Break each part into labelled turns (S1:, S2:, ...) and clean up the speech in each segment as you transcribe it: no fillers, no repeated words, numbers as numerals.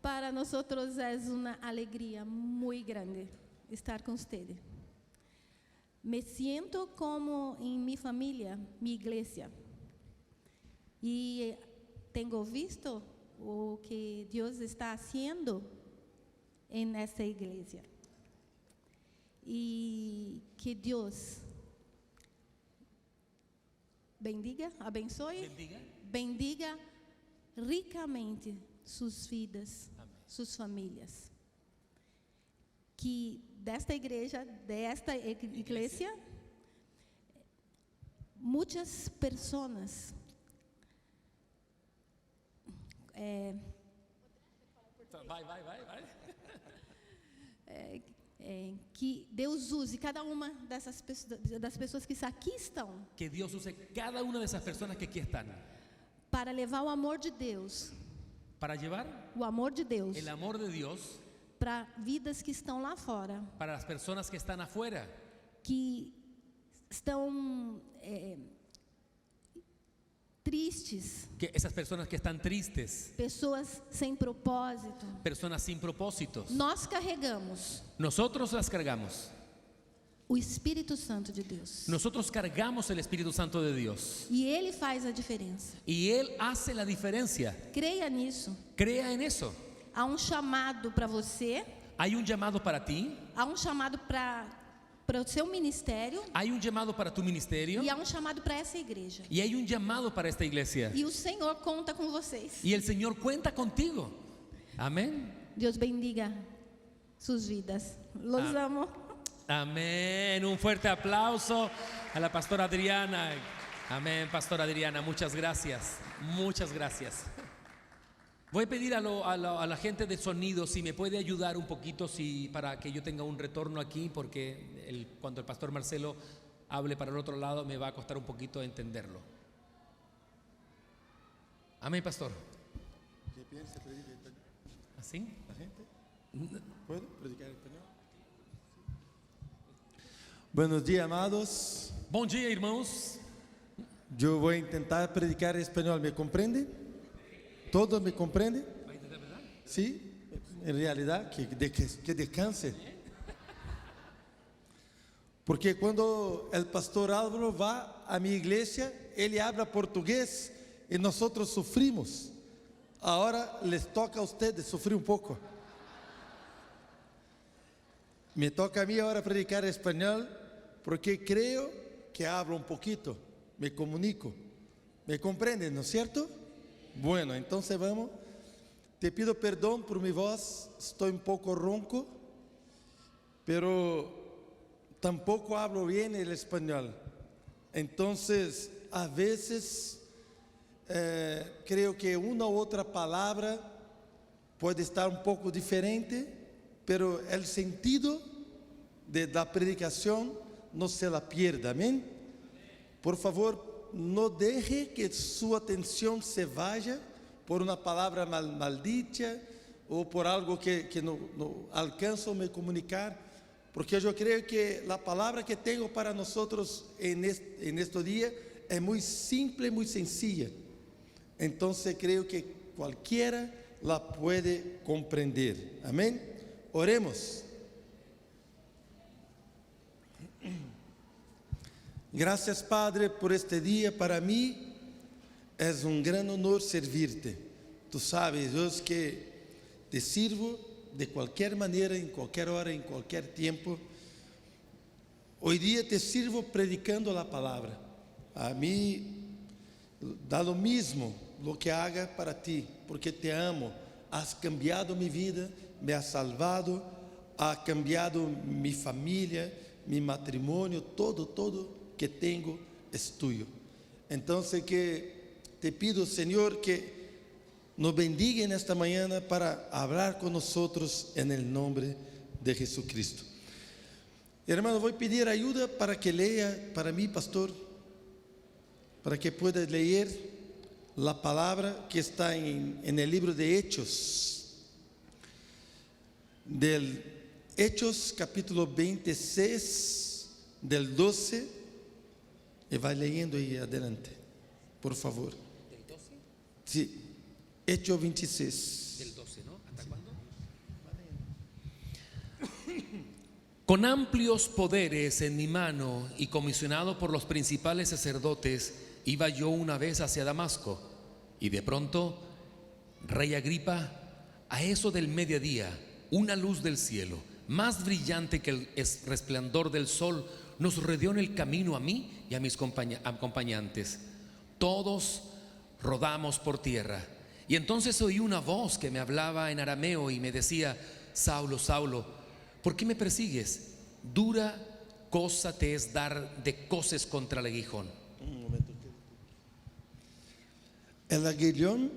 S1: Para nosotros es una alegría muy grande estar con ustedes. Me siento como en mi familia, mi iglesia. Y tengo visto o que Dios está haciendo en esta iglesia. Y que Dios bendiga, abençoe, bendiga ricamente sus vidas, sus familias. Que desta igreja, muitas pessoas que Deus use cada uma das pessoas que aqui estão.
S2: Que Dios use cada una de esas personas que aquí están.
S1: Para levar o amor de Deus.
S2: Para llevar
S1: o amor de Deus.
S2: el amor de Dios
S1: para vidas que estão lá fora.
S2: Para las personas que están afuera.
S1: Que estão tristes.
S2: Que esas personas que están tristes.
S1: Pessoas sem propósito.
S2: Personas sin propósitos.
S1: Nós carregamos.
S2: Nosotros las cargamos.
S1: O Espírito Santo de Deus.
S2: Nosotros cargamos el Espíritu Santo de Dios.
S1: E Ele faz a diferença.
S2: Y Él hace la diferencia.
S1: Creia nisso.
S2: Crea en eso.
S1: Há chamado para você.
S2: Hay un llamado para ti.
S1: Há chamado para o seu ministério.
S2: Hay un llamado para tu ministerio.
S1: E há chamado para essa igreja.
S2: Y hay un llamado para esta iglesia.
S1: E o Senhor conta com vocês.
S2: Y el Señor cuenta contigo. Amén.
S1: Dios bendiga sus vidas. Los amo.
S2: Amén. Un fuerte aplauso a la pastora Adriana. Amén, pastora Adriana. Muchas gracias. Muchas gracias. Voy a pedir a la gente de sonido si me puede ayudar un poquito para que yo tenga un retorno aquí, porque cuando el pastor Marcelo hable para el otro lado me va a costar un poquito entenderlo. Amén, pastor.
S3: ¿Qué piensa predicar en español?
S2: ¿Así?
S3: ¿La gente? ¿Puedo predicar en español? Buenos días, amados.
S2: Bom dia, irmãos.
S3: Yo voy a intentar predicar en español. ¿Me comprende? ¿Todos me comprenden? Sí, en realidad, que descanse. Porque cuando el pastor Álvaro va a mi iglesia, él habla portugués y nosotros sufrimos. Ahora les toca a ustedes sufrir un poco. Me toca a mí ahora predicar español porque creo que hablo un poquito, me comunico. ¿Me comprenden, no es cierto? Bueno, entonces vamos. Te pido perdón por mi voz, estoy un poco ronco, pero tampoco hablo bien el español. Entonces, a veces creo que una u otra palabra puede estar un poco diferente, pero el sentido de la predicación no se la pierda. Amén. Por favor, no deje que su atención se vaya por una palabra maldita o por algo que no alcanzo a me comunicar, porque yo creo que la palabra que tengo para nosotros en este día es muy simple, muy sencilla. Entonces creo que cualquiera la puede comprender. Amén. Oremos. Gracias, Padre, por este día. Para mí es un gran honor servirte. Tú sabes, Dios, que te sirvo de cualquier manera, en cualquier hora, en cualquier tiempo. Hoy día te sirvo predicando la palabra. A mí da lo mismo lo que haga para ti, porque te amo. Has cambiado mi vida, me has salvado, has cambiado mi familia, mi matrimonio, todo que tengo es tuyo. Entonces que te pido, Señor, que nos bendiga en esta mañana para hablar con nosotros en el nombre de Jesucristo. Hermano, voy a pedir ayuda para que lea para mí, pastor, para que pueda leer la palabra que está en el libro de Hechos, del Hechos capítulo 26, del 12. Y va leyendo ahí adelante, por favor.
S2: ¿Del 12?
S3: Sí, Hechos 26.
S2: Del 12, ¿no? Con amplios poderes en mi mano y comisionado por los principales sacerdotes, iba yo una vez hacia Damasco, y de pronto, Rey Agripa, a eso del mediodía, una luz del cielo, más brillante que el resplandor del sol, nos rodeó en el camino a mí y a mis acompañantes. Todos rodamos por tierra. Y entonces oí una voz que me hablaba en arameo y me decía: Saulo, Saulo, ¿por qué me persigues? Dura cosa te es dar de coces contra el aguijón.
S3: Un momento. El aguijón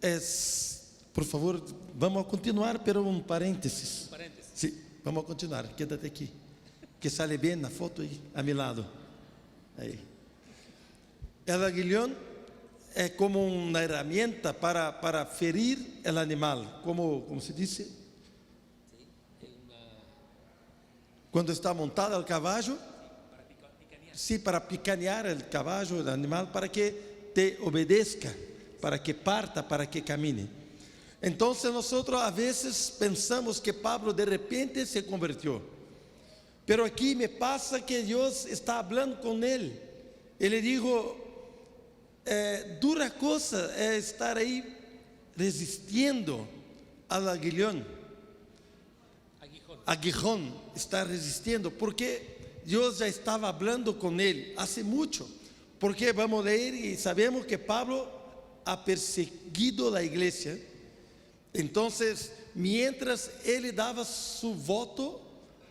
S3: es, por favor, vamos a continuar, pero un paréntesis. Sí, vamos a continuar, quédate aquí, que sale bien la foto ahí, a mi lado. Ahí. El aguijón es como una herramienta para ferir el animal, como se dice, cuando está montado el caballo, sí, para picanear el caballo, el animal, para que te obedezca, para que parta, para que camine. Entonces nosotros a veces pensamos que Pablo de repente se convirtió, pero aquí me pasa que Dios está hablando con él. Él le dijo: dura cosa es estar ahí resistiendo al aguijón, está resistiendo, porque Dios ya estaba hablando con él hace mucho. Porque vamos a leer y sabemos que Pablo ha perseguido la iglesia. Entonces, mientras él daba su voto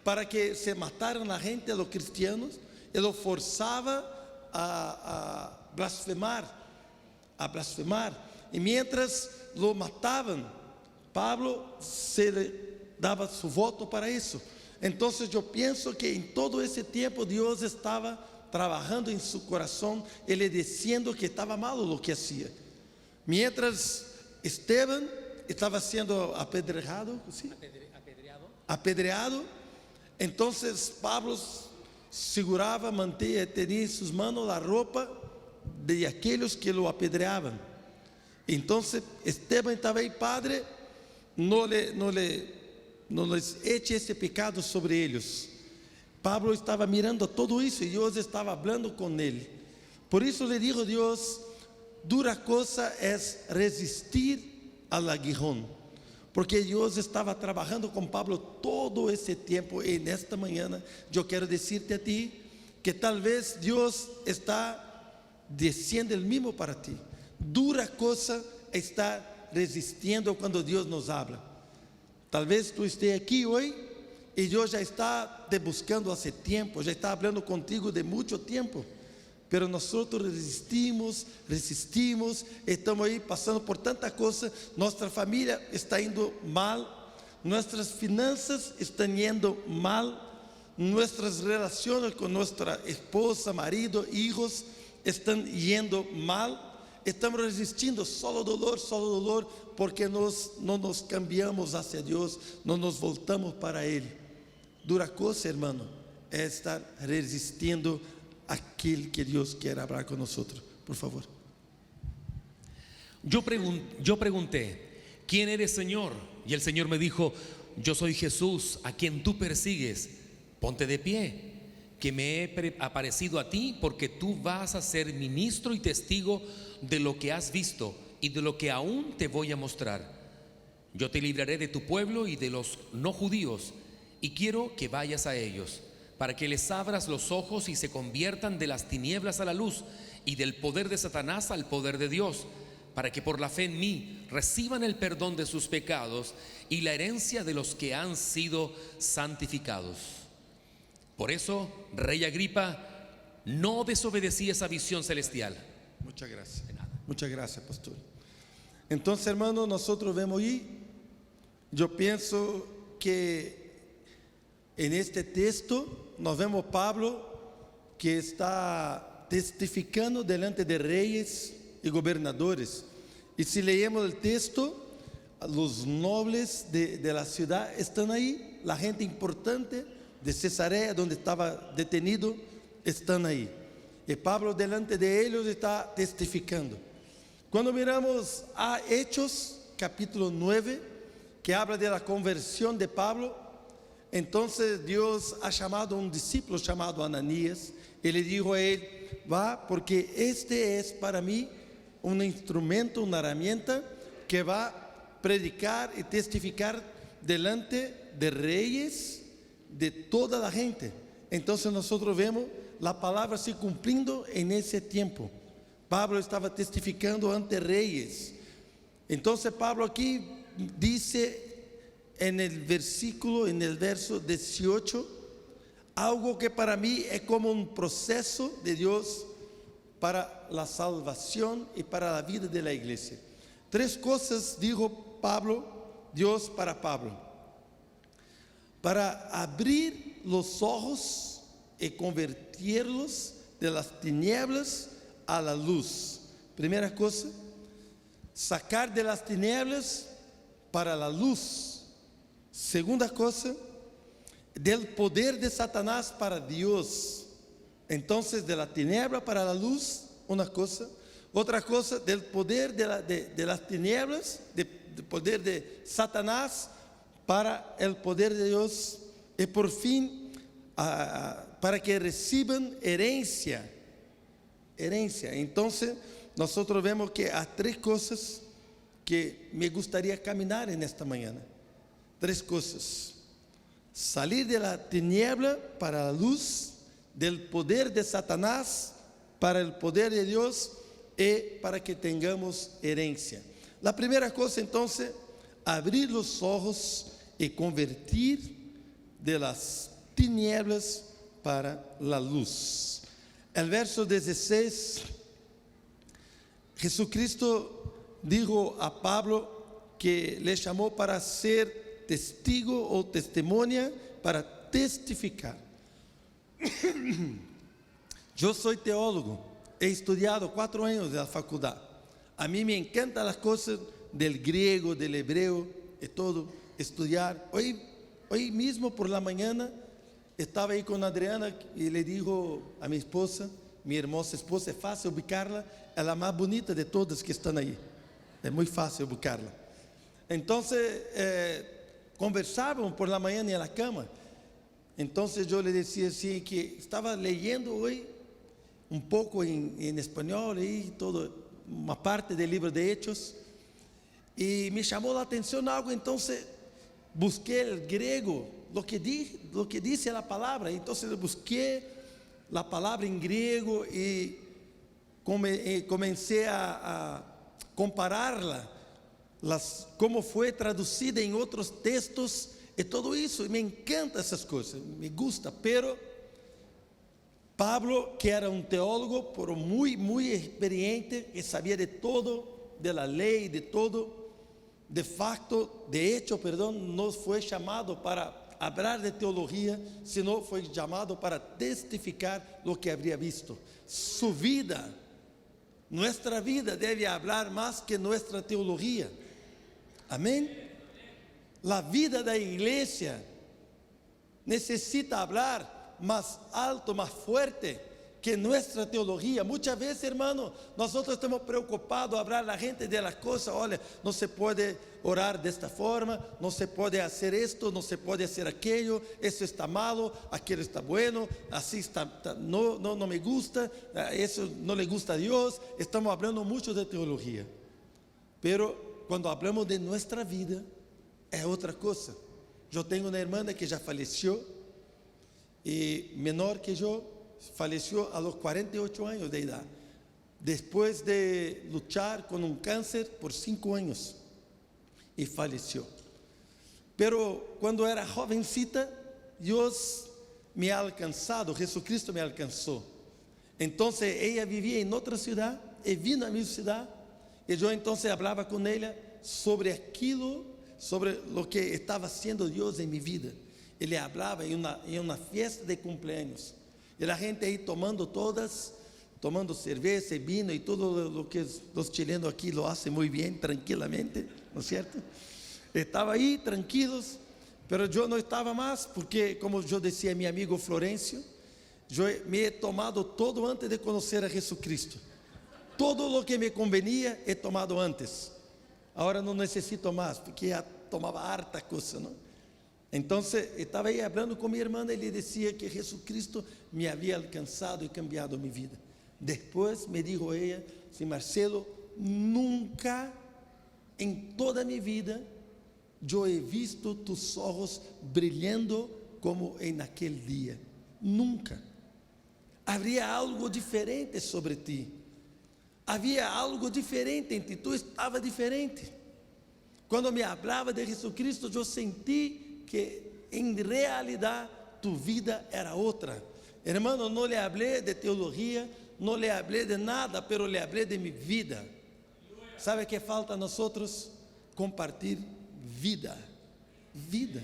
S3: para que se mataran la gente, a los cristianos, él los forzaba a blasfemar. Y mientras lo mataban, Pablo se le daba su voto para eso. Entonces yo pienso que en todo ese tiempo Dios estaba trabajando en su corazón, él diciendo que estaba malo lo que hacía. Mientras Esteban estaba siendo apedreado, ¿sí? Apedreado, entonces Pablo seguraba, tenía en sus manos la ropa de aquellos que lo apedreaban. Entonces Esteban estaba ahí: Padre, no les eche ese pecado sobre ellos. Pablo estaba mirando todo eso y Dios estaba hablando con él. Por eso le dijo Dios: dura cosa es resistir al aguijón, porque Dios estaba trabajando con Pablo todo ese tiempo. Y en esta mañana yo quiero decirte a ti que tal vez Dios está diciendo el mismo para ti. Dura cosa estar resistiendo cuando Dios nos habla. Tal vez tú estés aquí hoy y Dios ya está te buscando hace tiempo, ya está hablando contigo de mucho tiempo. Pero nosotros resistimos, estamos ahí pasando por tanta cosa. Nuestra familia está yendo mal, nuestras finanzas están yendo mal, nuestras relaciones con nuestra esposa, marido, hijos están yendo mal. Estamos resistiendo, solo dolor, porque no nos cambiamos hacia Dios, no nos voltamos para Él. Dura cosa, hermano, es estar resistiendo aquel que Dios quiere hablar con nosotros. Por favor.
S2: Yo pregunté: ¿quién eres, Señor? Y el Señor me dijo: yo soy Jesús, a quien tú persigues. Ponte de pie, que me he aparecido a ti, porque tú vas a ser ministro y testigo de lo que has visto y de lo que aún te voy a mostrar. Yo te libraré de tu pueblo y de los no judíos, y quiero que vayas a ellos, para que les abras los ojos y se conviertan de las tinieblas a la luz y del poder de Satanás al poder de Dios, para que por la fe en mí reciban el perdón de sus pecados y la herencia de los que han sido santificados. Por eso, Rey Agripa, no desobedecí esa visión celestial.
S3: Muchas gracias. Muchas gracias, pastor. Entonces, hermano, nosotros vemos ahí, yo pienso que en este texto nos vemos Pablo que está testificando delante de reyes y gobernadores. Y si leemos el texto, los nobles de la ciudad están ahí, la gente importante de Cesarea, donde estaba detenido, están ahí. Y Pablo delante de ellos está testificando. Cuando miramos a Hechos capítulo 9, que habla de la conversión de Pablo. Entonces Dios ha llamado a un discípulo llamado Ananías y le dijo a él: va, porque este es para mí un instrumento, una herramienta que va a predicar y testificar delante de reyes, de toda la gente. Entonces nosotros vemos la palabra se cumpliendo en ese tiempo. Pablo estaba testificando ante reyes. Entonces Pablo aquí dice en el verso 18, algo que para mí es como un proceso de Dios para la salvación y para la vida de la iglesia. 3 cosas dijo Pablo, Dios para Pablo: para abrir los ojos y convertirlos de las tinieblas a la luz. Primera cosa, sacar de las tinieblas para la luz. Segunda cosa, del poder de Satanás para Dios. Entonces, de la tiniebla para la luz, una cosa. Otra cosa, del poder de las tinieblas, del poder de Satanás para el poder de Dios. Y por fin, para que reciban herencia. Entonces, nosotros vemos que hay 3 cosas que me gustaría caminar en esta mañana. 3 cosas: salir de la tiniebla para la luz, del poder de Satanás para el poder de Dios, y para que tengamos herencia. La primera cosa, entonces, abrir los ojos y convertir de las tinieblas para la luz. El verso 16, Jesucristo dijo a Pablo que le llamó para ser testigo o testimonia, para testificar. Yo soy teólogo, he estudiado 4 años de la facultad. A mí me encantan las cosas del griego, del hebreo, y todo, estudiar. Hoy mismo por la mañana estaba ahí con Adriana y le dijo a mi esposa, mi hermosa esposa, es fácil ubicarla, es la más bonita de todas que están ahí. Es muy fácil ubicarla. Entonces, conversábamos por la mañana en la cama. Entonces yo le decía así que estaba leyendo hoy un poco en español y todo, una parte del libro de Hechos, y me llamó la atención algo. Entonces busqué el griego, lo que dice la palabra. Entonces busqué la palabra en griego y comencé a compararla, cómo fue traducida en otros textos y todo eso. Y me encantan esas cosas, me gusta. Pero Pablo, que era un teólogo, pero muy experiente, que sabía de todo, de la ley, de todo, de hecho, no fue llamado para hablar de teología, sino fue llamado para testificar lo que habría visto. Su vida, nuestra vida debe hablar más que nuestra teología. Amén. La vida de la iglesia necesita hablar más alto, más fuerte que nuestra teología. Muchas veces, hermano, nosotros estamos preocupados a hablar a la gente de las cosas. Olha, no se puede orar de esta forma, no se puede hacer esto, no se puede hacer aquello, eso está malo, aquello está bueno, así está, no me gusta, eso no le gusta a Dios. Estamos hablando mucho de teología, pero cuando hablamos de nuestra vida es otra cosa. Yo tengo una hermana que ya falleció, y menor que yo, falleció a los 48 años de edad, después de luchar con un cáncer por 5 años, y falleció. Pero cuando era jovencita, Dios me ha alcanzado, Jesucristo me alcanzó. Entonces ella vivía en otra ciudad y vino a mi ciudad, y yo entonces hablaba con ella sobre lo que estaba haciendo Dios en mi vida. Y le hablaba en una fiesta de cumpleaños, y la gente ahí tomando cerveza y vino y todo lo que los chilenos aquí lo hacen muy bien, tranquilamente, ¿no es cierto? Estaba ahí tranquilos, pero yo no estaba más, porque como yo decía a mi amigo Florencio, yo me he tomado todo antes de conocer a Jesucristo. Todo lo que me convenía he tomado antes. Ahora no necesito más, porque tomava harta cosa, ¿no? Entonces, estaba ahí hablando con mi hermana y le decía que Jesucristo me había alcanzado y cambiado mi vida. Después me dijo ella, sí, Marcelo, nunca en toda mi vida yo he visto tus ojos brillando como en aquel día. Nunca. Habría algo diferente sobre ti. Había algo diferente en ti. Tú estabas diferente. Cuando me hablaba de Jesucristo, yo sentí que en realidad tu vida era otra. Hermano, no le hablé de teología, no le hablé de nada, pero le hablé de mi vida. ¿Sabe qué falta a nosotros? Compartir vida. Vida.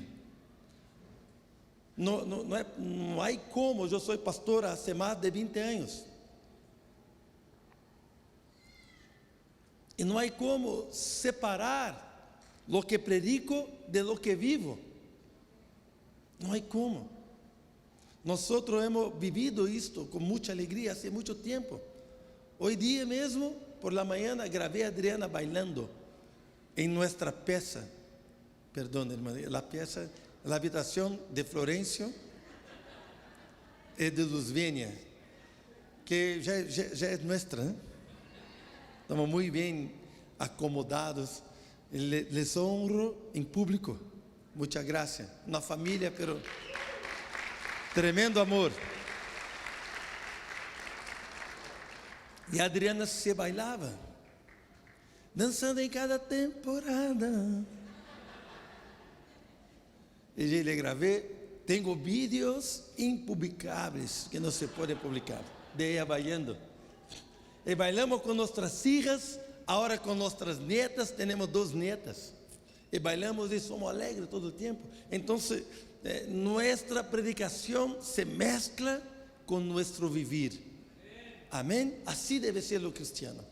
S3: No hay como, yo soy pastor hace más de 20 años. Y no hay como separar lo que predico de lo que vivo. No hay como. Nosotros hemos vivido esto con mucha alegría hace mucho tiempo. Hoy día mismo, por la mañana, grabé a Adriana bailando en nuestra pieza. Perdón, hermano, la pieza, la habitación de Florencio y de Luzvenia, que ya es nuestra, ¿eh? Estamos muy bien acomodados. Les honro en público. Muchas gracias. Una familia, pero tremendo amor. Y Adriana se bailaba, danzando en cada temporada. Y yo le grabé. Tengo vídeos impublicables que no se pueden publicar de ella bailando. Y bailamos con nuestras hijas, ahora con nuestras nietas, tenemos 2 nietas. Y bailamos y somos alegres todo el tiempo. Entonces, nuestra predicación se mezcla con nuestro vivir. Amén. Así debe ser lo cristiano.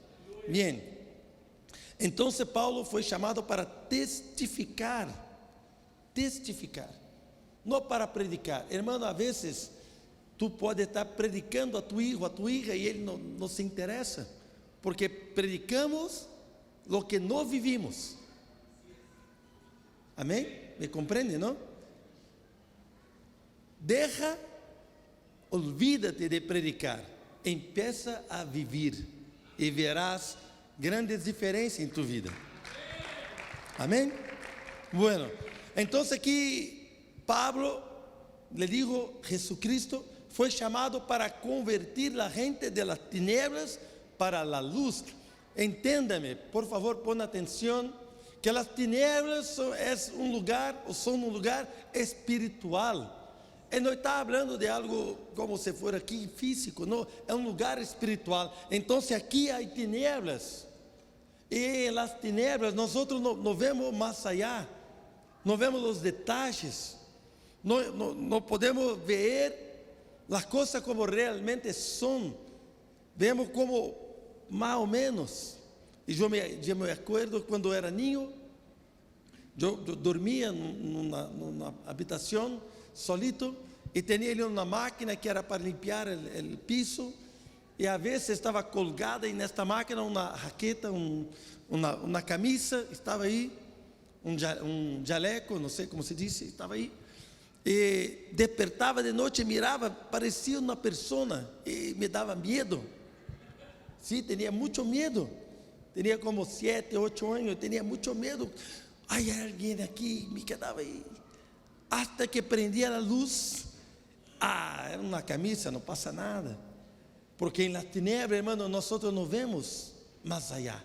S3: Bien. Entonces, Paulo fue llamado para testificar. Testificar. No para predicar. Hermano, a veces tú puedes estar predicando a tu hijo, a tu hija, y él no se interesa. Porque predicamos lo que no vivimos. Amén. ¿Me comprende, no? Olvídate de predicar. Empieza a vivir y verás grandes diferencias en tu vida. Amén. Bueno, entonces aquí Pablo le dijo, Jesucristo fue llamado para convertir la gente de las tinieblas para la luz. Entiéndame, por favor, pon atención, que las tinieblas son un lugar espiritual. Él no está hablando de algo como si fuera aquí físico, no, es un lugar espiritual. Entonces aquí hay tinieblas. Y en las tinieblas nosotros no vemos más allá, no vemos los detalles, no podemos ver las cosas como realmente son, vemos como más o menos. Y yo me acuerdo cuando era niño, yo dormía en una habitación solito y tenía ali una máquina que era para limpiar el piso, y a veces estaba colgada en esta máquina una jaqueta, una camisa, estaba ahí, un jaleco, no sé cómo se dice, estaba ahí. Y despertaba de noche, miraba, parecía una persona y me daba miedo. Sí, tenía mucho miedo. Tenía como 7, 8 años, tenía mucho miedo. Hay alguien aquí, me quedaba ahí. Hasta que prendía la luz, era una camisa, no pasa nada. Porque en las tinieblas, hermano, nosotros no vemos más allá.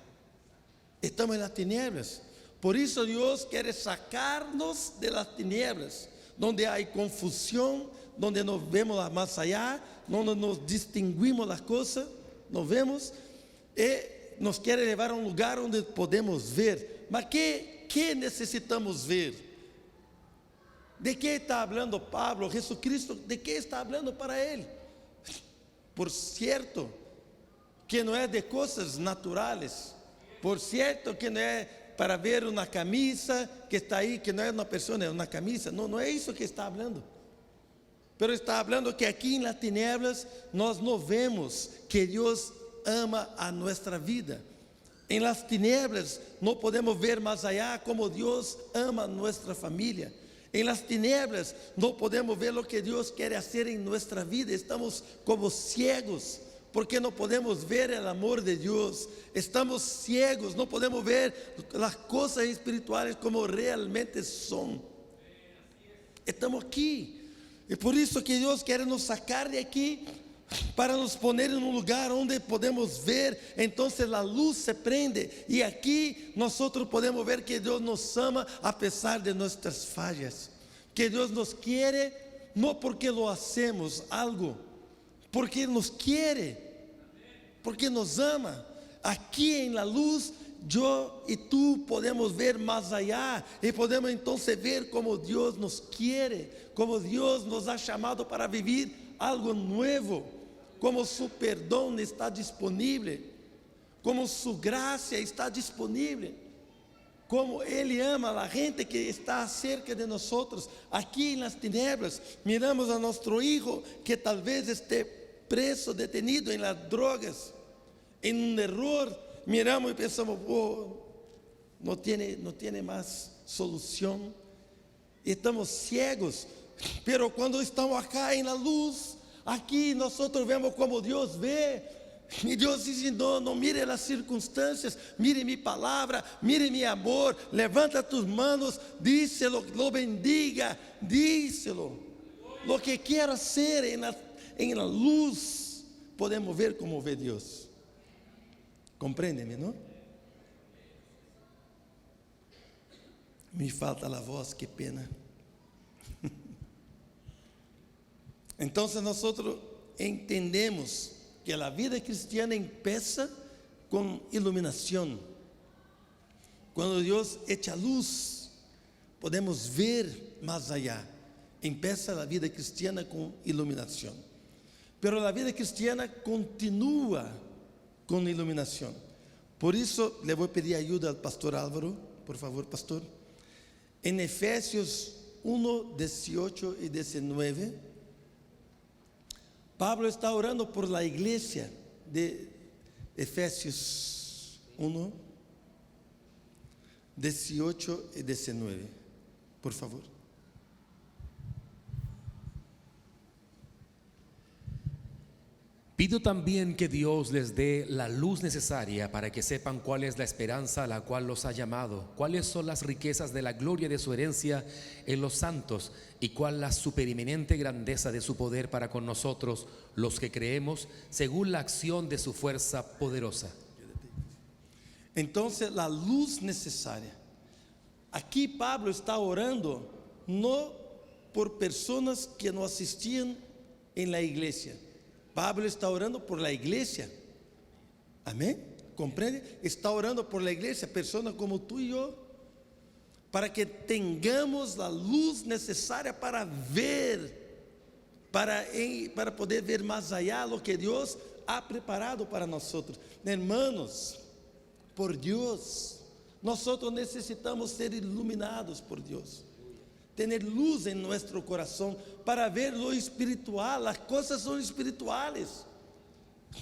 S3: Estamos en las tinieblas. Por eso Dios quiere sacarnos de las tinieblas, donde hay confusión, donde no vemos más allá, donde nos distinguimos las cosas, no vemos, y nos quiere llevar a un lugar donde podemos ver. Mas ¿qué necesitamos ver? ¿De qué está hablando Pablo? Jesucristo, ¿de qué está hablando para él? Por cierto, que no es de cosas naturales. Por cierto, que no es para ver una camisa que está ahí, que no es una persona, es una camisa. No es eso que está hablando. Pero está hablando que aquí en las tinieblas nós no vemos que Dios ama a nuestra vida. En las tinieblas no podemos ver más allá como Dios ama nuestra familia. En las tinieblas no podemos ver lo que Dios quiere hacer en nuestra vida. Estamos como ciegos porque no podemos ver el amor de Dios. Estamos ciegos, no podemos ver las cosas espirituales como realmente son. Estamos aquí. Y por eso que Dios quiere nos sacar de aquí para nos poner en un lugar donde podemos ver. Entonces la luz se prende y aquí nosotros podemos ver que Dios nos ama a pesar de nuestras fallas, que Dios nos quiere no porque lo hacemos algo, porque nos quiere, porque nos ama. Aquí en la luz yo y tú podemos ver más allá y podemos entonces ver como Dios nos quiere, como Dios nos ha llamado para vivir algo nuevo, como su perdón está disponible, como su gracia está disponible, como Él ama a la gente que está cerca de nosotros. Aquí en las tinieblas miramos a nuestro hijo que tal vez esté preso, detenido en las drogas, en un error. Miramos y pensamos, oh, no tiene más solución. Y estamos ciegos. Pero cuando estamos acá en la luz, aquí nosotros vemos como Dios ve. Y Dios dice, no mire las circunstancias, mire mi palabra, mire mi amor, levanta tus manos, díselo, lo bendiga, díselo. Lo que quiero hacer en la luz, podemos ver como ve Dios. Compréndeme, ¿no? Me falta la voz, qué pena. Entonces nosotros entendemos que la vida cristiana empieza con iluminación. Cuando Dios echa luz, podemos ver más allá. Empieza la vida cristiana con iluminación. Pero la vida cristiana continúa con iluminación. Por eso le voy a pedir ayuda al pastor Álvaro, por favor, pastor. En Efesios 1, 18 y 19, Pablo está orando por la iglesia de Efesios 1, 18 y 19. Por favor.
S2: Pido también que Dios les dé la luz necesaria para que sepan cuál es la esperanza a la cual los ha llamado, cuáles son las riquezas de la gloria de su herencia en los santos y cuál la supereminente grandeza de su poder para con nosotros, los que creemos, según la acción de su fuerza poderosa.
S3: Entonces, la luz necesaria. Aquí Pablo está orando no por personas que no asistían en la iglesia. Pablo está orando por la iglesia. Amén. ¿Comprende? Está orando por la iglesia, personas como tú y yo, para que tengamos la luz necesaria para ver, para poder ver más allá lo que Dios ha preparado para nosotros. Hermanos, por Dios, nosotros necesitamos ser iluminados por Dios. Tener luz en nuestro corazón para ver lo espiritual. Las cosas son espirituales.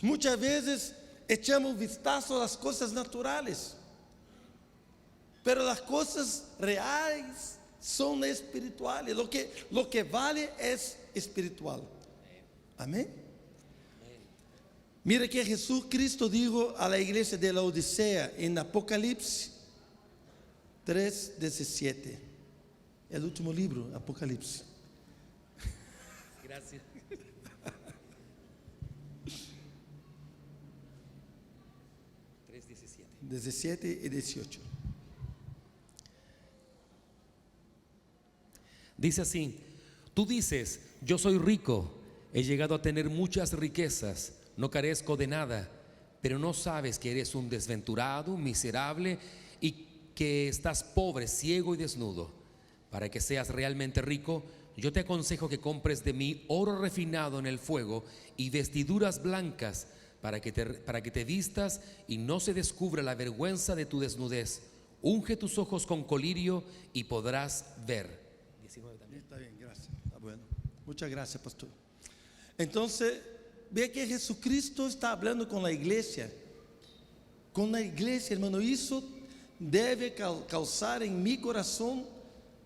S3: Muchas veces echamos vistazo a las cosas naturales, pero las cosas reales son espirituales. Lo que vale es espiritual. Amén. Mira que Jesucristo dijo a la iglesia de la Odisea en Apocalipsis 3:17. El último libro, Apocalipsis.
S2: Gracias.
S3: 17 y 18.
S2: Dice así: tú dices, yo soy rico, he llegado a tener muchas riquezas, no carezco de nada, pero no sabes que eres un desventurado, miserable y que estás pobre, ciego y desnudo. Para que seas realmente rico, yo te aconsejo que compres de mí oro refinado en el fuego y vestiduras blancas para que te vistas y no se descubra la vergüenza de tu desnudez. Unge tus ojos con colirio y podrás ver. 19 también.
S3: Está bien, gracias. Está bueno. Muchas gracias, pastor. Entonces, ve que Jesucristo está hablando con la iglesia con la iglesia, hermano. Eso debe causar en mi corazón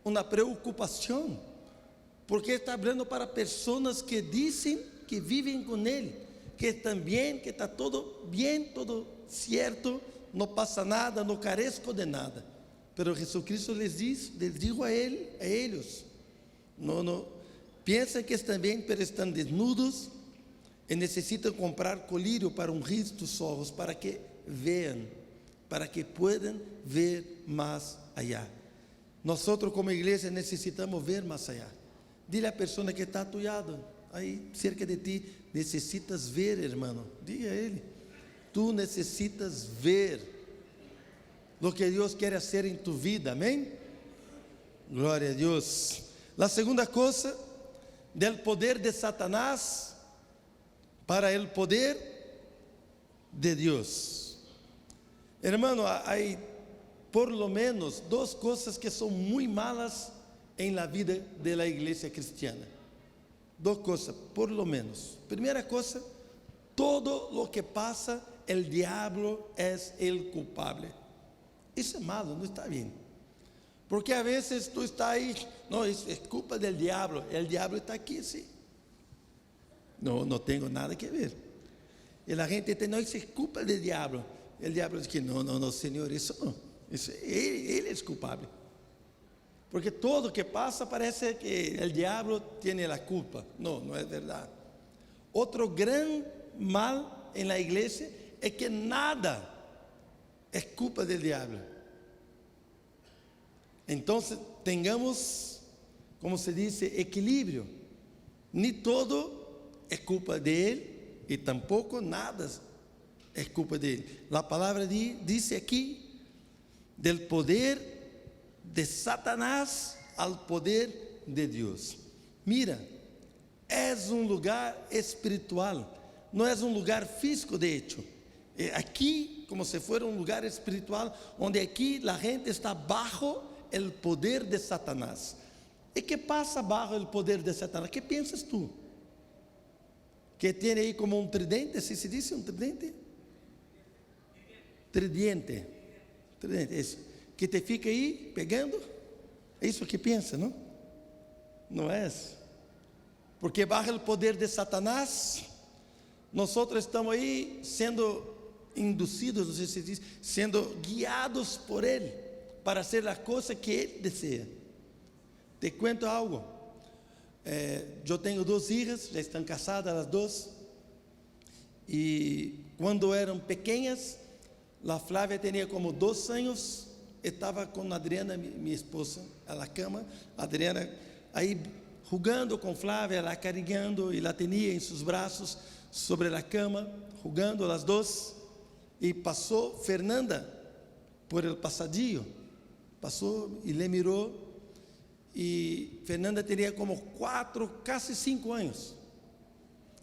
S3: una preocupación, porque está hablando para personas que dicen que viven con Él, que están bien, que está todo bien, todo cierto, no pasa nada, no carezco de nada. Pero Jesucristo les dijo a ellos, no, piensan que están bien, pero están desnudos y necesitan comprar colirio para ungir tus ojos, para que vean, para que puedan ver más allá. Nosotros como iglesia necesitamos ver más allá. Dile a la persona que está a tu lado, ahí cerca de ti, necesitas ver, hermano. Diga a él, tú necesitas ver lo que Dios quiere hacer en tu vida, amén. Gloria a Dios. La segunda cosa, del poder de Satanás para el poder de Dios. Hermano, hay por lo menos dos cosas que son muy malas en la vida de la iglesia cristiana. Dos cosas, por lo menos. Primera cosa, todo lo que pasa, el diablo es el culpable. Eso es malo, no está bien. Porque a veces tú estás ahí, no, es culpa del diablo, el diablo está aquí, sí. No tengo nada que ver. Y la gente dice, no, eso es culpa del diablo. El diablo dice que no, Señor, eso no. Él es culpable. Porque todo que pasa parece que el diablo tiene la culpa. No es verdad. Otro gran mal en la iglesia es que nada es culpa del diablo. Entonces tengamos, como se dice, equilibrio. Ni todo es culpa de él y tampoco nada es culpa de él. La palabra dice aquí del poder de Satanás al poder de Dios. Mira, es un lugar espiritual, no es un lugar físico de hecho. Aquí, como si fuera un lugar espiritual, donde aquí la gente está bajo el poder de Satanás. ¿Y qué pasa bajo el poder de Satanás? ¿Qué piensas tú? Que tiene ahí como un tridente, ¿sí se dice un tridente? Tridente, eso. Que te fica aí pegando, é isso que pensa, não? Não é? Porque bajo o poder de Satanás, nós estamos aí sendo induzidos, não sei se diz, sendo guiados por Ele, para fazer a coisa que Ele deseja. Te cuento algo, eu tenho duas filhas, já estão casadas as duas, e quando eram pequenas, a Flávia tinha como 2 anos, estava com a Adriana, minha esposa, na cama, a Adriana aí jugando com Flávia, ela carregando, e la tinha em seus braços sobre a cama, jugando as duas, e passou Fernanda por el pasadillo, passou e le mirou, e Fernanda tinha como 4, casi 5 anos,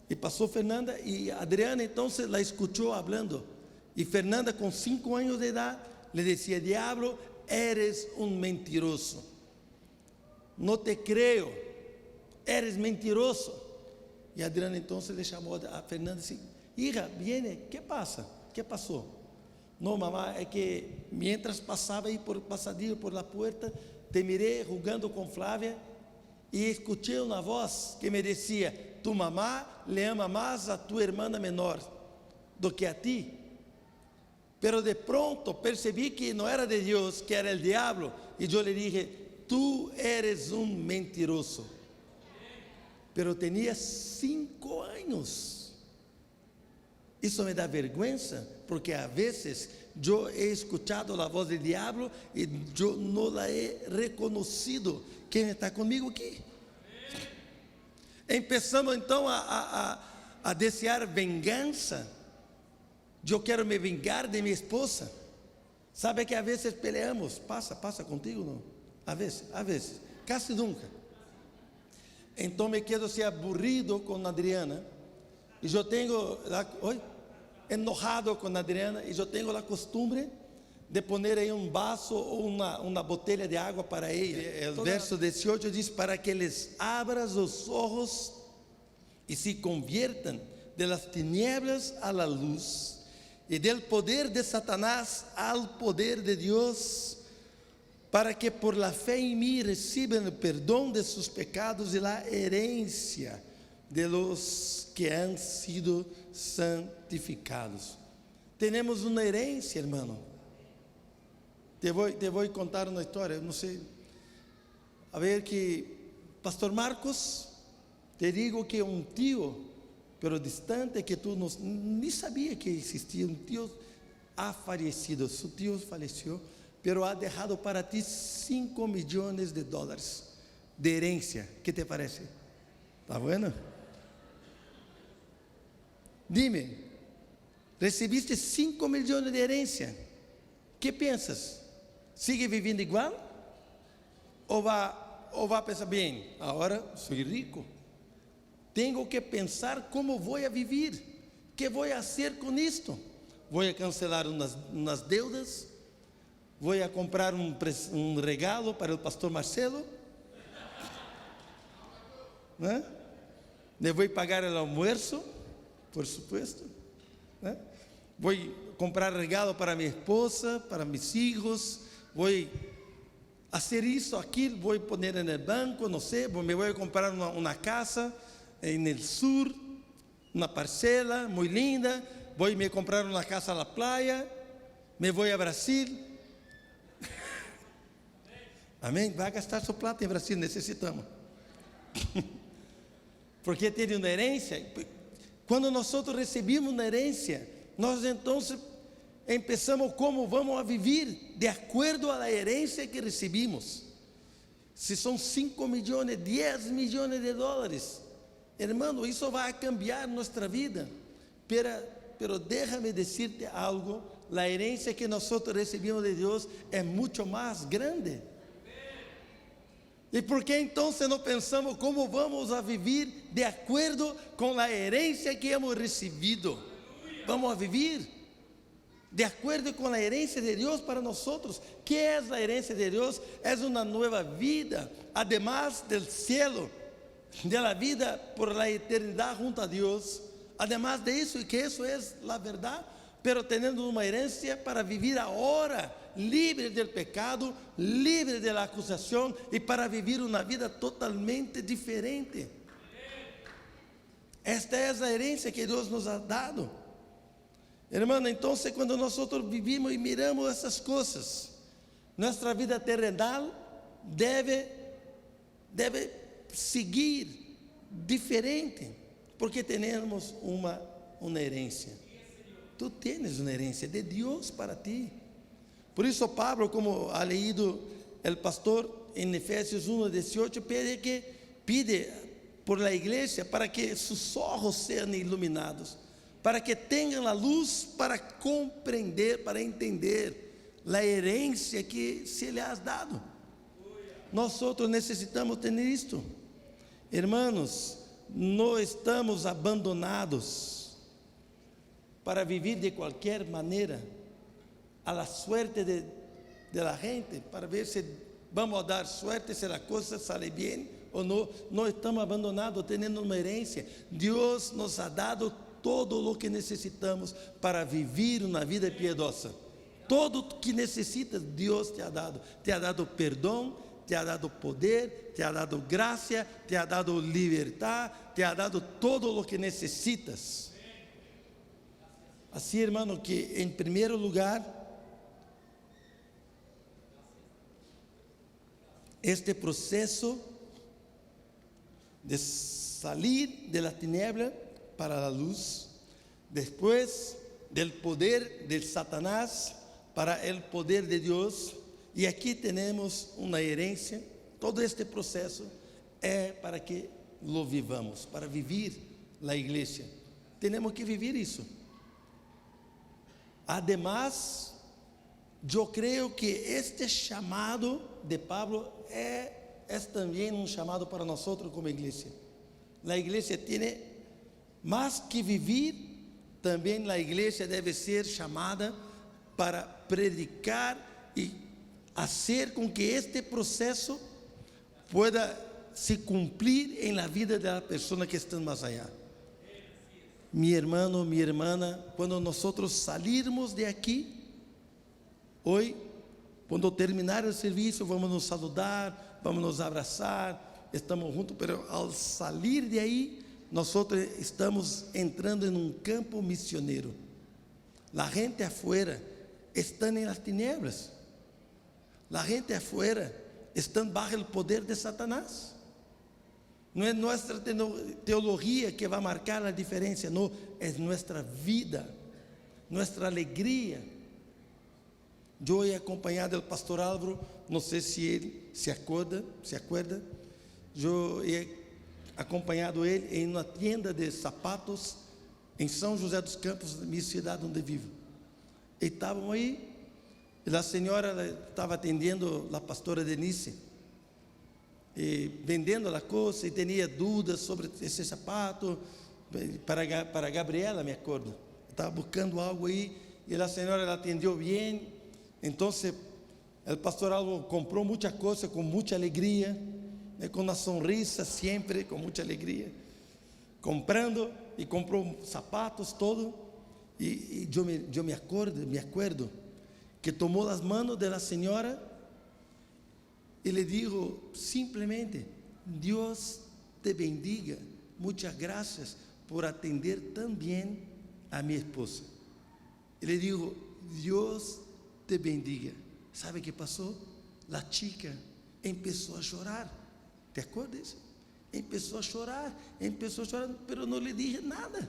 S3: e passou Fernanda, e Adriana então la escuchou hablando, e Fernanda com 5 anos de idade, le decía, diablo, eres un mentiroso, no te creo, eres mentiroso. Y Adriana entonces le llamó a Fernanda y dice, hija, viene, ¿qué pasa? ¿Qué pasó? No, mamá, es que mientras pasaba ahí por el pasadillo, por la puerta, te miré jugando con Flávia y escuché una voz que me decía, tu mamá le ama más a tu hermana menor do que a ti. Pero de pronto percibí que no era de Dios, que era el diablo. Y yo le dije, tú eres un mentiroso. Pero tenía 5 años. Eso me da vergüenza, porque a veces yo he escuchado la voz del diablo y yo no la he reconocido. ¿Quién está conmigo aquí? Empezamos então a desear vengança. Eu quero me vingar de minha esposa. Sabe que a vezes peleamos. Passa contigo, não? A vezes, casi nunca. Então me quedo assim aburrido com a Adriana. E eu tenho, enojado com a Adriana. E eu tenho a costumbre de poner aí um vaso ou uma botella de água para ela. O verso 18 diz, para que les abras os ojos e se conviertan de las tinieblas a la luz, y del poder de Satanás al poder de Dios, para que por la fe en mí reciban el perdón de sus pecados y la herencia de los que han sido santificados. Tenemos una herencia, hermano. Te voy a contar una historia, no sé. A ver, que Pastor Marcos, te digo que un tío, pero distante, que tú ni sabía que existía, un tío ha fallecido, su tío falleció, pero ha dejado para ti $5 millones de herencia. ¿Qué te parece? ¿Está bueno? Dime, recibiste 5 millones de herencia. ¿Qué piensas? ¿Sigue viviendo igual? ¿O va a pensar, bien, ahora soy rico? Tengo que pensar cómo voy a vivir. ¿Qué voy a hacer con esto? ¿Voy a cancelar unas deudas? ¿Voy a comprar un regalo para el pastor Marcelo? ¿Eh? ¿Le voy a pagar el almuerzo? Por supuesto. ¿Eh? Voy a comprar regalo para mi esposa, para mis hijos. Voy a hacer eso, aquilo, voy a poner en el banco, no sé. Me voy a comprar una casa en el sur, una parcela muy linda. Voy a comprar una casa a la playa. Me voy a Brasil. Amém? Vai gastar sua plata em Brasil, necessitamos. Porque tem uma herência. Quando nós recebemos uma herência, nós então começamos como vamos a viver de acordo à herência que recebimos. Se são 5 milhões, 10 milhões de dólares, hermano, isso vai cambiar nossa vida. Pero déjame decirte algo, a herência que nós recebemos de Deus é muito mais grande. E por que então não pensamos como vamos a viver de acordo com a herência que hemos recebido? Vamos a viver de acordo com a herência de Deus para nós. Que é a herência de Deus? É uma nova vida, además del cielo, de la vida por la eternidade junto a Deus. Además de isso, que isso é a verdade, pero tendo uma herência para viver agora, livre del pecado, livre de la acusação, e para viver uma vida totalmente diferente. Esta é a herência que Deus nos ha dado. Hermano, então, quando nós vivimos e miramos essas coisas, nossa vida terrenal deve seguir diferente, porque temos uma herência. Tu tens uma herência de Deus para ti. Por isso Pablo, como ha leído el pastor en Efesios 1:18, pide por la iglesia para que sus ojos sean iluminados, para que tengan la luz para comprender, para entender la herencia que se le has dado. Nosotros necesitamos tener esto. Hermanos, no estamos abandonados para vivir de qualquer maneira a la suerte de la gente, para ver se vamos a dar suerte, se a coisa sale bem ou não. Não estamos abandonados, tendo uma herência. Deus nos ha dado todo o que necessitamos para viver uma vida piedosa. Todo o que necessitas, Deus te ha dado. Te ha dado perdão, te ha dado poder, te ha dado graça, te ha dado liberdade, te ha dado todo o que necessitas. Assim, hermano, que em primeiro lugar, este processo de salir de la tiniebla para la luz, después del poder de Satanás para el poder de Dios, e aqui temos uma herência. Todo este processo é para que lo vivamos, para viver a igreja. Temos que viver isso. Además, eu creio que este chamado de Pablo é também um chamado para nós como igreja. A igreja tem mais que viver, também a igreja deve ser chamada para predicar e fazer com que este processo pueda se cumprir em la vida da pessoa que está mais allá. mi hermano, mi hermana, cuando nosotros salirmos de aquí, hoy, cuando terminar el servicio, vamos nos saludar, vamos nos abrazar, estamos juntos, pero al salir de ahí, nosotros estamos entrando en un campo misionero. La gente afuera está en las tinieblas. La gente afuera está bajo el poder de Satanás. No es nuestra teología que va a marcar la diferencia, no, es nuestra vida, nuestra alegría. Yo he acompañado al pastor Álvaro, no sé si él se acuerda, yo he acompañado él en una tienda de zapatos en São José dos Campos, mi ciudad donde vivo. Y estábamos ahí, y la señora estaba atendiendo la pastora Denise, vendendo a coisa, e tinha dúvidas sobre esse sapato para Gabriela, me acordo. Estava buscando algo aí e a senhora ela atendeu bem. Então, o pastor Álvaro comprou muita coisa com muita alegria, com uma sonrisa sempre, com muita alegria, comprando e comprou sapatos todo. E eu me acordo que tomou as mãos da senhora. Y le dijo simplemente: Dios te bendiga, muchas gracias por atender tan bien a mi esposa. Y le dijo: Dios te bendiga. ¿Sabe qué pasó? La chica empezó a llorar. ¿Te acuerdas? Empezó a llorar, pero no le dije nada.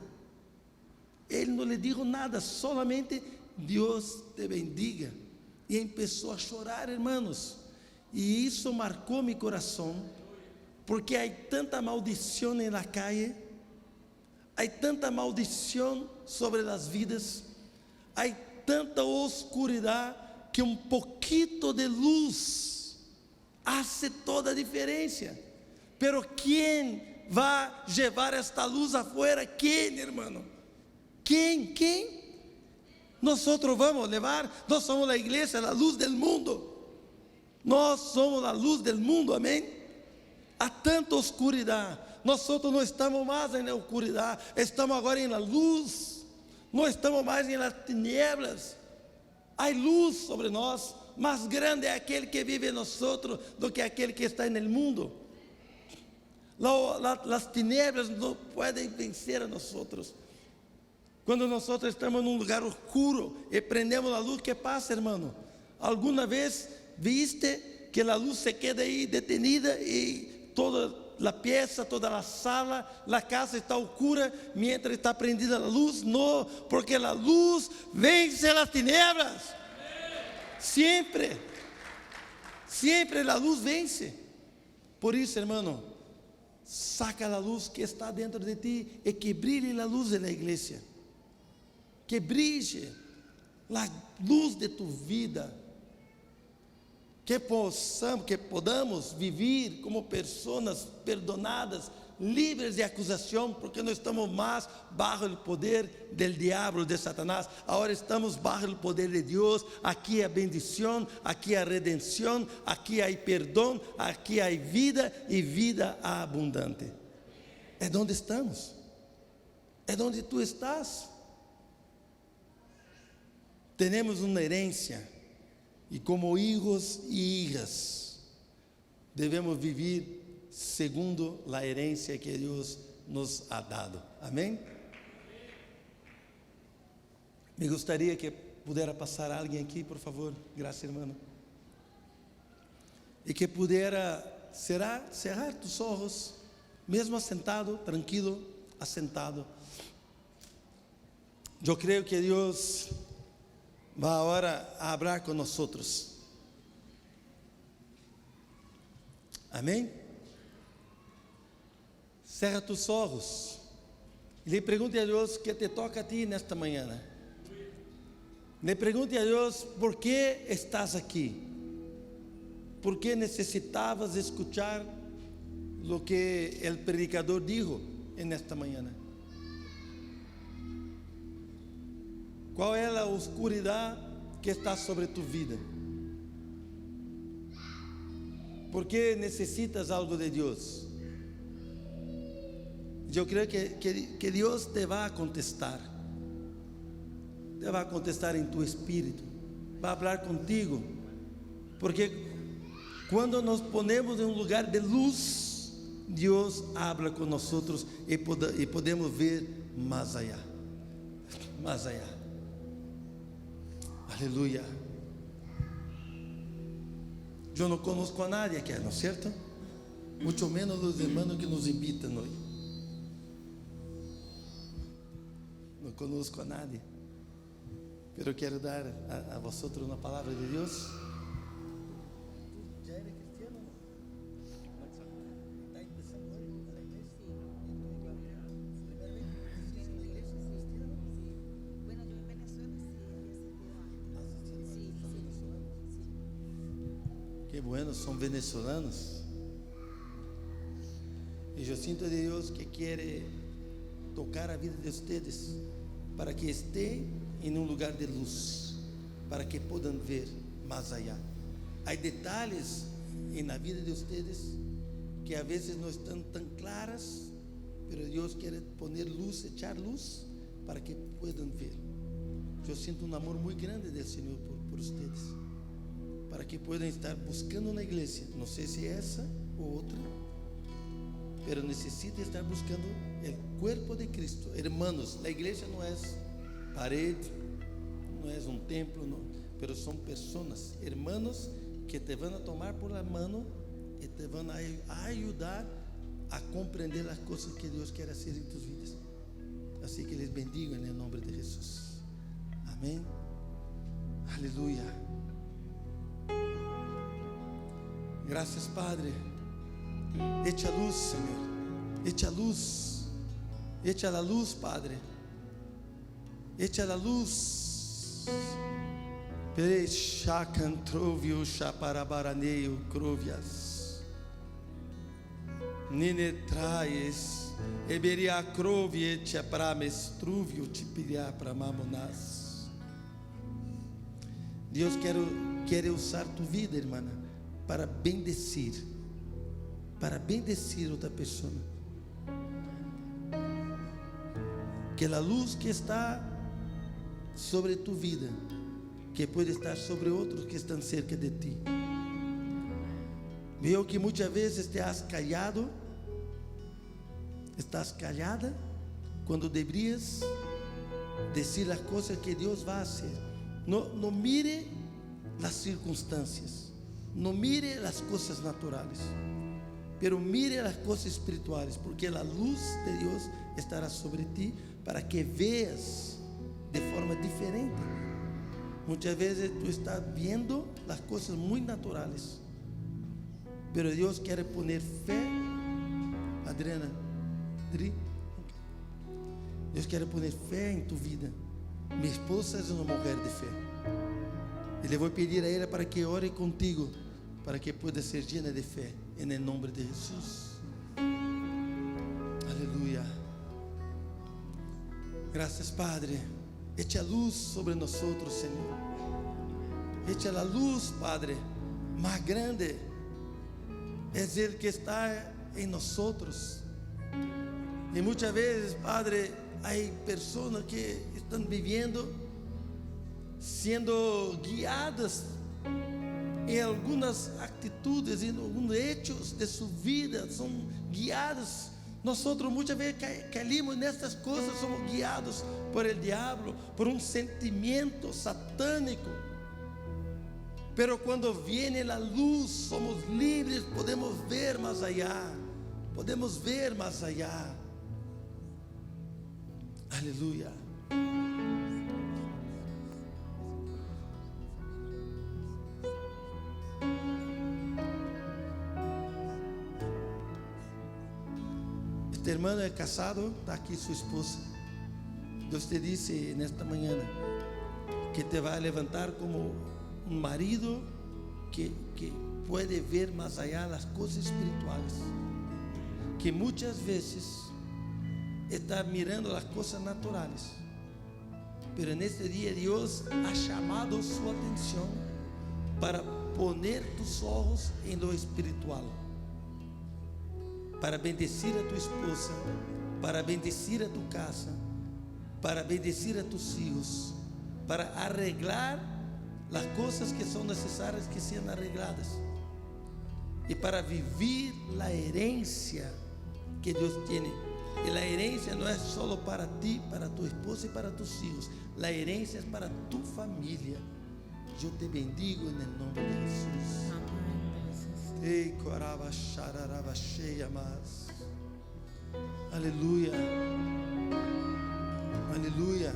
S3: Él no le dijo nada, solamente Dios te bendiga. Y empezó a llorar, hermanos. E isso marcou meu coração, porque há tanta maldição na calle, há tanta maldição sobre as vidas, há tanta oscuridade, que pouquito de luz hace toda a diferença. Pero quem vai levar esta luz afuera? Quem, irmão? Quem? Nós vamos levar, nós somos a igreja, a luz do mundo. Nós somos a luz do mundo, amém? Há tanta oscuridade. Nós não estamos mais na oscuridade, estamos agora na luz. Não estamos mais nas tinieblas. Há luz sobre nós. Mais grande é aquele que vive em nós do que aquele que está no mundo. As tinieblas não podem vencer a nós. Quando nós estamos num lugar oscuro e prendemos a luz, que passa, irmão? Alguma vez viste que a luz se queda aí detenida e toda a peça, toda a sala, a casa está oscura, mientras está prendida a luz? Não, porque a luz vence as tinieblas. Sempre a luz vence. Por isso, irmão, saca a luz que está dentro de ti e que brilhe a luz da igreja. Que brilhe a luz de tu vida. Que podamos viver como pessoas perdonadas, livres de acusação, porque não estamos mais bajo o poder del diabo, de Satanás. Agora estamos bajo o poder de Deus. Aqui há bendição, aqui há redenção, aqui há perdão, aqui há vida e vida abundante. É onde estamos, é onde tu estás. Temos uma herência. E como hijos e hijas, devemos viver segundo a herência que Deus nos ha dado. Amém? Me gostaria que pudera passar alguém aqui, por favor. Graças, irmão. E que pudera cerrar tus ojos, mesmo assentado, tranquilo, assentado. Eu creio que Deus vai agora a falar com nós. Amém? Cerra tus ojos e lhe pergunte a Deus que te toca a ti nesta manhã. Le pergunte a Deus por que estás aqui, por que necessitavas escuchar o que o predicador dijo nesta manhã. Qual é a oscuridade que está sobre tu vida? ¿Por qué necesitas algo de Dios? yo creo que Dios te va a contestar. Te va a contestar en tu espíritu. Va a hablar contigo. Porque cuando nos ponemos en un lugar de luz, Dios habla con nosotros y podemos ver más allá. Más allá. Aleluya. Yo no conozco a nadie aquí, ¿no es cierto? Mucho menos los hermanos que nos invitan hoy. No conozco a nadie. Pero quiero dar a vosotros una palabra de Dios. ¿Ya eres cristiano? ¿Está empezando hoy a la iglesia?
S4: Bueno, yo en Venezuela sí,
S3: Qué bueno, son venezolanos. Y yo siento de Dios que quiere tocar a vida de ustedes para que estén en un lugar de luz, para que puedan ver más allá. Hay detalles en la vida de ustedes que a veces no están tan claras, pero Dios quiere poner luz, echar luz para que puedan ver. Yo siento un amor muy grande del Señor por ustedes, para que puedan estar buscando una iglesia, no sé si esa o otra, pero necesita estar buscando el cuerpo de Cristo. Hermanos, la iglesia no es pared, no es un templo, no, pero son personas, hermanos, que te van a tomar por la mano y te van a ayudar a comprender las cosas que Dios quiere hacer en tus vidas. Así que les bendigo en el nombre de Jesús. Amén. Aleluya. Gracias, Padre. Echa luz, Señor. Echa luz. Echa la luz, Padre. Echa la luz. Perechacantrovio chaparabaraneo crovias. Nine traes. Eberia crovie chapramestruvio tipiria pramamonas. Dios quiere usar tu vida, hermana, para bendecir outra pessoa. Que a luz que está sobre tu vida, que pode estar sobre outros que estão cerca de ti. Veo que muitas vezes te has callado, estás callada, quando deverias dizer as coisas que Deus vai fazer. No mire as circunstâncias, no mire as coisas naturais, pero mire as coisas espirituais, porque a luz de Deus estará sobre ti para que veas de forma diferente. Muitas vezes tu estás viendo as coisas muito naturais, pero Deus quer poner fé. Adriana, Deus quer poner fé em tu vida. Minha esposa é uma mulher de fé. E vou pedir a ela para que ore contigo, para que pueda ser llena de fé, en el nombre de Jesús. Aleluya. Gracias, Padre. Echa luz sobre nosotros, Señor. Echa la luz, Padre, más grande. Es el que está en nosotros. Y muchas veces, Padre, hay personas que están viviendo, siendo guiadas em algumas atitudes, em alguns hechos de sua vida, são guiados. Nós muitas vezes caímos nessas coisas, somos guiados por el diablo, por um sentimento satânico. Pero quando viene a luz, somos livres, podemos ver mais allá, podemos ver mais allá. Aleluia. Este hermano é casado, está aqui sua esposa. Deus te disse nesta manhã que te vai levantar como um marido que pode ver mais allá das coisas espirituais, que muitas vezes está mirando as coisas naturais, pero neste dia Deus ha chamado sua atenção para poner tus ojos em lo espiritual, para bendecir a tu esposa para bendecir a tu casa, para bendecir a tus hijos, para arreglar las cosas que son necesarias que sean arregladas y para vivir la herencia que Dios tiene. Y la herencia no es solo para ti, para tu esposa y para tus hijos. La herencia es para tu familia. Yo te bendigo en el nombre de Jesús. Aleluya. Aleluya.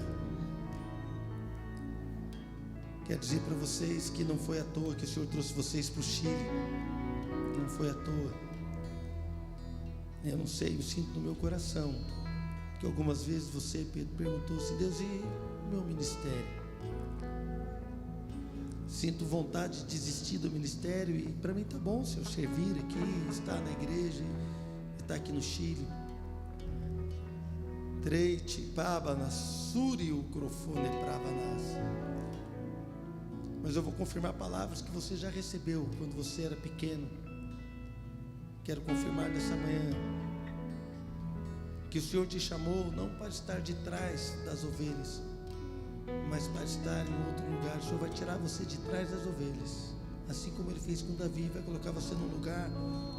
S3: Quero dizer para vocês que não foi à toa que o Senhor trouxe vocês para o Chile. Não foi à toa. Eu não sei, eu sinto no meu coração que algumas vezes você perguntou assim: Deus, e o meu ministério? Sinto vontade de desistir do ministério e para mim tá bom se eu servir aqui, estar na igreja, estar aqui no Chile. Treite, Paba, Suri, o crofone Pravanas. Mas eu vou confirmar palavras que você já recebeu quando você era pequeno. Quero confirmar nessa manhã que o Senhor te chamou não para estar de trás das ovelhas, mas para estar em outro lugar. O Senhor vai tirar você de trás das ovelhas, assim como Ele fez com Davi, vai colocar você num lugar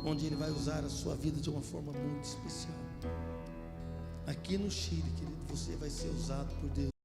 S3: onde Ele vai usar a sua vida de uma forma muito especial. Aqui no Chile, querido, você vai ser usado por Deus.